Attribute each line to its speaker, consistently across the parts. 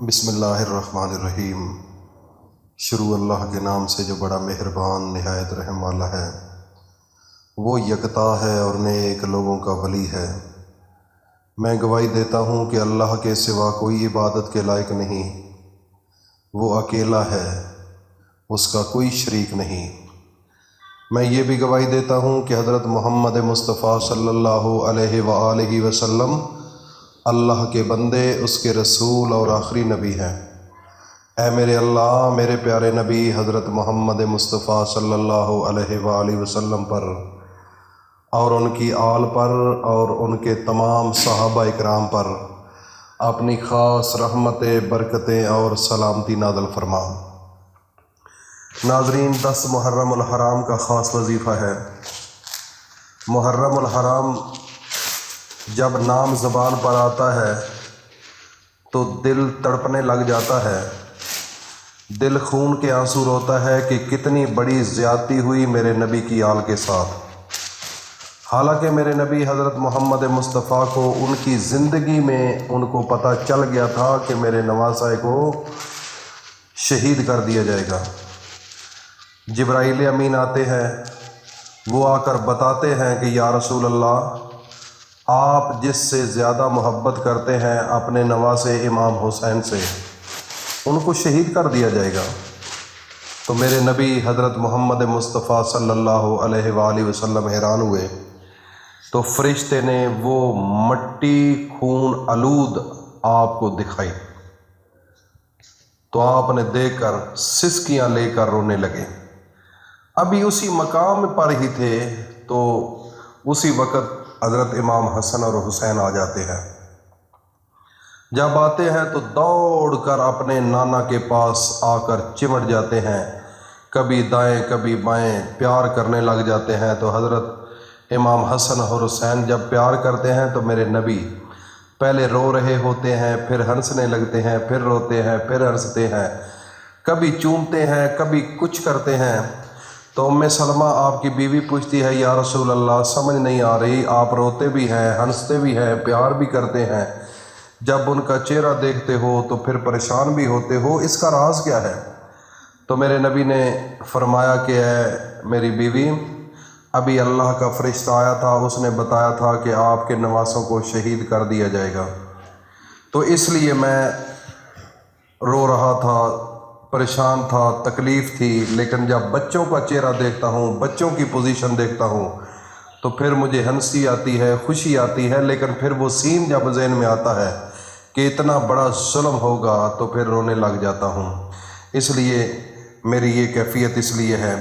Speaker 1: بسم اللہ الرحمن الرحیم۔ شروع اللہ کے نام سے جو بڑا مہربان نہایت رحم والا ہے۔ وہ یکتا ہے اور نیک لوگوں کا ولی ہے۔ میں گواہی دیتا ہوں کہ اللہ کے سوا کوئی عبادت کے لائق نہیں، وہ اکیلا ہے، اس کا کوئی شریک نہیں۔ میں یہ بھی گواہی دیتا ہوں کہ حضرت محمد مصطفیٰ صلی اللہ علیہ وآلہ وسلم اللہ کے بندے، اس کے رسول اور آخری نبی ہیں۔ اے میرے اللہ، میرے پیارے نبی حضرت محمد مصطفیٰ صلی اللہ علیہ وآلہ وسلم پر اور ان کی آل پر اور ان کے تمام صحابہ اکرام پر اپنی خاص رحمتیں، برکتیں اور سلامتی نازل فرما۔ ناظرین، 10 محرم الحرام کا خاص وظیفہ ہے۔ محرم الحرام جب نام زبان پر آتا ہے تو دل تڑپنے لگ جاتا ہے، دل خون کے آنسو روتا ہے کہ کتنی بڑی زیادتی ہوئی میرے نبی کی آل کے ساتھ۔ حالانکہ میرے نبی حضرت محمد مصطفیٰ کو ان کی زندگی میں ان کو پتہ چل گیا تھا کہ میرے نواسہ کو شہید کر دیا جائے گا۔ جبرائیل امین آتے ہیں، وہ آ کر بتاتے ہیں کہ یا رسول اللہ، آپ جس سے زیادہ محبت کرتے ہیں اپنے نواسے امام حسین سے، ان کو شہید کر دیا جائے گا۔ تو میرے نبی حضرت محمد مصطفیٰ صلی اللہ علیہ وآلہ وسلم حیران ہوئے۔ تو فرشتے نے وہ مٹی خون آلود آپ کو دکھائی، تو آپ نے دیکھ کر سسکیاں لے کر رونے لگے۔ ابھی اسی مقام پر ہی تھے تو اسی وقت حضرت امام حسن اور حسین آ جاتے ہیں۔ جب آتے ہیں تو دوڑ کر اپنے نانا کے پاس آ کر چمٹ جاتے ہیں، کبھی دائیں کبھی بائیں پیار کرنے لگ جاتے ہیں۔ تو حضرت امام حسن اور حسین جب پیار کرتے ہیں تو میرے نبی پہلے رو رہے ہوتے ہیں، پھر ہنسنے لگتے ہیں، پھر روتے ہیں، پھر ہنستے ہیں، کبھی چومتے ہیں، کبھی کچھ کرتے ہیں۔ تو ام سلمہ آپ کی بیوی پوچھتی ہے، یا رسول اللہ، سمجھ نہیں آ رہی، آپ روتے بھی ہیں، ہنستے بھی ہیں، پیار بھی کرتے ہیں، جب ان کا چہرہ دیکھتے ہو تو پھر پریشان بھی ہوتے ہو، اس کا راز کیا ہے؟ تو میرے نبی نے فرمایا کہ اے میری بیوی، ابھی اللہ کا فرشتہ آیا تھا، اس نے بتایا تھا کہ آپ کے نواسوں کو شہید کر دیا جائے گا، تو اس لیے میں رو رہا تھا، پریشان تھا، تکلیف تھی۔ لیکن جب بچوں کا چہرہ دیکھتا ہوں، بچوں کی پوزیشن دیکھتا ہوں، تو پھر مجھے ہنسی آتی ہے، خوشی آتی ہے، لیکن پھر وہ سین جب ذہن میں آتا ہے کہ اتنا بڑا ظلم ہوگا تو پھر رونے لگ جاتا ہوں۔ اس لیے میری یہ کیفیت اس لیے ہے۔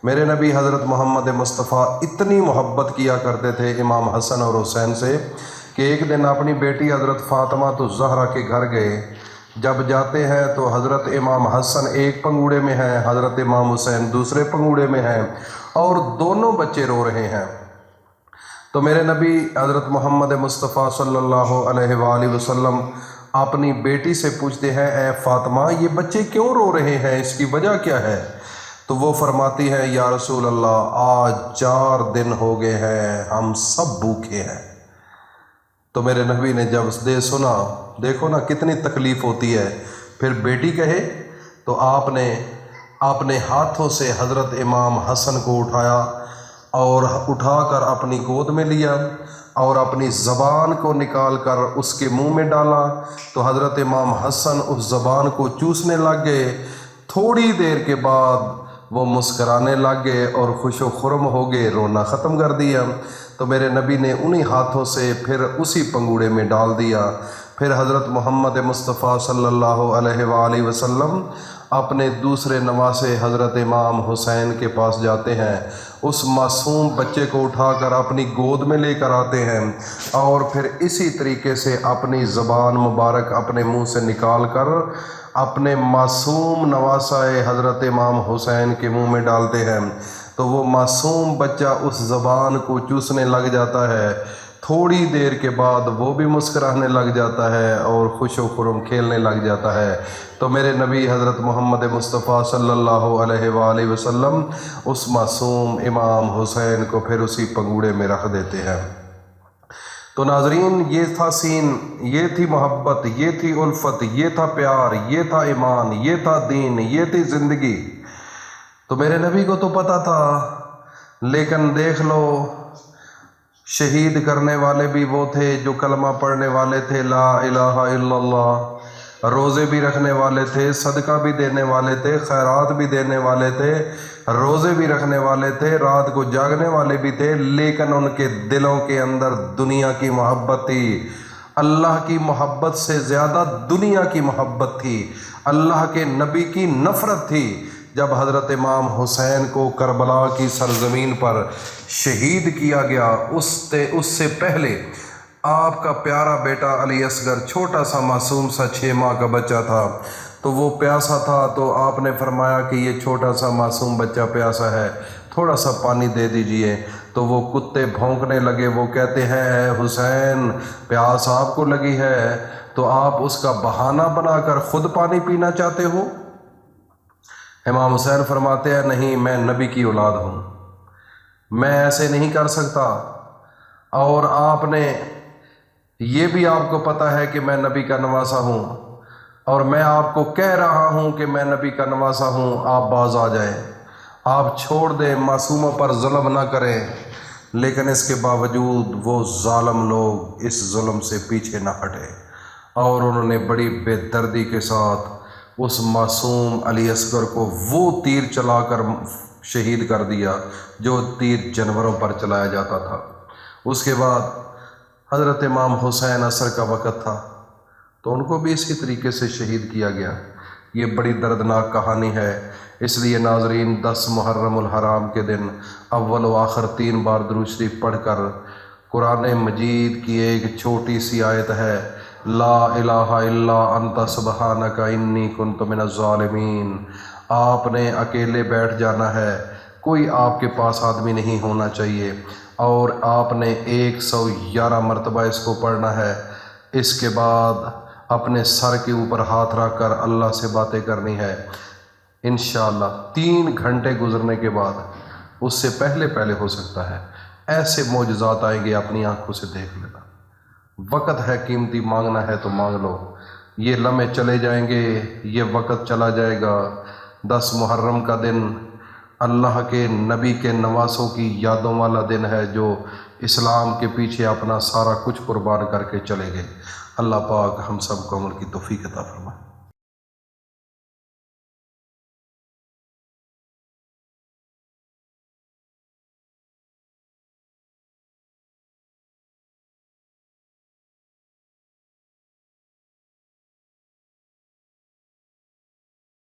Speaker 1: میرے نبی حضرت محمد مصطفیٰ اتنی محبت کیا کرتے تھے امام حسن اور حسین سے کہ ایک دن اپنی بیٹی حضرت فاطمہ الزہرا کے گھر گئے۔ جب جاتے ہیں تو حضرت امام حسن ایک پنگوڑے میں ہیں، حضرت امام حسین دوسرے پنگوڑے میں ہیں، اور دونوں بچے رو رہے ہیں۔ تو میرے نبی حضرت محمد مصطفیٰ صلی اللہ علیہ وآلہ وسلم اپنی بیٹی سے پوچھتے ہیں، اے فاطمہ، یہ بچے کیوں رو رہے ہیں، اس کی وجہ کیا ہے؟ تو وہ فرماتی ہیں، یا رسول اللہ، آج 4 دن ہو گئے ہیں، ہم سب بھوکے ہیں۔ تو میرے نبی نے جب دے سنا، دیکھو نا کتنی تکلیف ہوتی ہے، پھر بیٹی کہے تو آپ نے اپنے ہاتھوں سے حضرت امام حسن کو اٹھایا اور اٹھا کر اپنی گود میں لیا اور اپنی زبان کو نکال کر اس کے منہ میں ڈالا، تو حضرت امام حسن اس زبان کو چوسنے لگ گئے۔ تھوڑی دیر کے بعد وہ مسکرانے لگ گئے اور خوش و خرم ہو گئے، رونا ختم کر دیا۔ تو میرے نبی نے انہی ہاتھوں سے پھر اسی پنگوڑے میں ڈال دیا۔ پھر حضرت محمد مصطفیٰ صلی اللہ علیہ وآلہ وسلم اپنے دوسرے نواسے حضرت امام حسین کے پاس جاتے ہیں، اس معصوم بچے کو اٹھا کر اپنی گود میں لے کر آتے ہیں، اور پھر اسی طریقے سے اپنی زبان مبارک اپنے منہ سے نکال کر اپنے معصوم نواسہ حضرت امام حسین کے منہ میں ڈالتے ہیں۔ تو وہ معصوم بچہ اس زبان کو چوسنے لگ جاتا ہے، تھوڑی دیر کے بعد وہ بھی مسکرانے لگ جاتا ہے اور خوش و خرم کھیلنے لگ جاتا ہے۔ تو میرے نبی حضرت محمد مصطفیٰ صلی اللہ علیہ وآلہ وسلم اس معصوم امام حسین کو پھر اسی پنگوڑے میں رکھ دیتے ہیں۔ تو ناظرین یہ تھا سین، یہ تھی محبت، یہ تھی الفت، یہ تھا پیار، یہ تھا ایمان، یہ تھا دین، یہ تھی زندگی۔ تو میرے نبی کو تو پتہ تھا، لیکن دیکھ لو شہید کرنے والے بھی وہ تھے جو کلمہ پڑھنے والے تھے، لا الہ الا اللہ، روزے بھی رکھنے والے تھے، صدقہ بھی دینے والے تھے، خیرات بھی دینے والے تھے، روزے بھی رکھنے والے تھے، رات کو جاگنے والے بھی تھے، لیکن ان کے دلوں کے اندر دنیا کی محبت تھی۔ اللہ کی محبت سے زیادہ دنیا کی محبت تھی، اللہ کے نبی کی نفرت تھی۔ جب حضرت امام حسین کو کربلا کی سرزمین پر شہید کیا گیا، اس سے پہلے آپ کا پیارا بیٹا علی اصغر چھوٹا سا معصوم سا 6 ماہ کا بچہ تھا، تو وہ پیاسا تھا، تو آپ نے فرمایا کہ یہ چھوٹا سا معصوم بچہ پیاسا ہے، تھوڑا سا پانی دے دیجئے۔ تو وہ کتے بھونکنے لگے، وہ کہتے ہیں اے حسین پیاس آپ کو لگی ہے تو آپ اس کا بہانہ بنا کر خود پانی پینا چاہتے ہو؟ امام حسین فرماتے ہیں نہیں، میں نبی کی اولاد ہوں، میں ایسے نہیں کر سکتا، اور آپ نے یہ بھی آپ کو پتہ ہے کہ میں نبی کا نواسا ہوں، اور میں آپ کو کہہ رہا ہوں کہ میں نبی کا نواسا ہوں، آپ باز آ جائیں، آپ چھوڑ دیں، معصوموں پر ظلم نہ کریں۔ لیکن اس کے باوجود وہ ظالم لوگ اس ظلم سے پیچھے نہ ہٹے، اور انہوں نے بڑی بے دردی کے ساتھ اس معصوم علی اصغر کو وہ تیر چلا کر شہید کر دیا جو تیر جانوروں پر چلایا جاتا تھا۔ اس کے بعد حضرت امام حسین عصر کا وقت تھا، تو ان کو بھی اسی طریقے سے شہید کیا گیا۔ یہ بڑی دردناک کہانی ہے، اس لیے ناظرین 10 محرم الحرام کے دن اول و آخر 3 بار درود شریف پڑھ کر، قرآن مجید کی ایک چھوٹی سی آیت ہے، لا الہ الا انت سبحانک انی کنت من الظالمین، آپ نے اکیلے بیٹھ جانا ہے، کوئی آپ کے پاس آدمی نہیں ہونا چاہیے، اور آپ نے 111 مرتبہ اس کو پڑھنا ہے۔ اس کے بعد اپنے سر کے اوپر ہاتھ رکھ کر اللہ سے باتیں کرنی ہے۔ انشاءاللہ 3 گھنٹے گزرنے کے بعد، اس سے پہلے ہو سکتا ہے، ایسے معجزات آئیں گے، اپنی آنکھوں سے دیکھ لینا۔ وقت ہے قیمتی، مانگنا ہے تو مانگ لو، یہ لمحے چلے جائیں گے، یہ وقت چلا جائے گا۔ 10 محرم کا دن اللہ کے نبی کے نواسوں کی یادوں والا دن ہے، جو اسلام کے پیچھے اپنا سارا کچھ قربان کر کے چلے گئے۔ اللہ پاک ہم سب کو عمل کی توفیق عطا فرمائے۔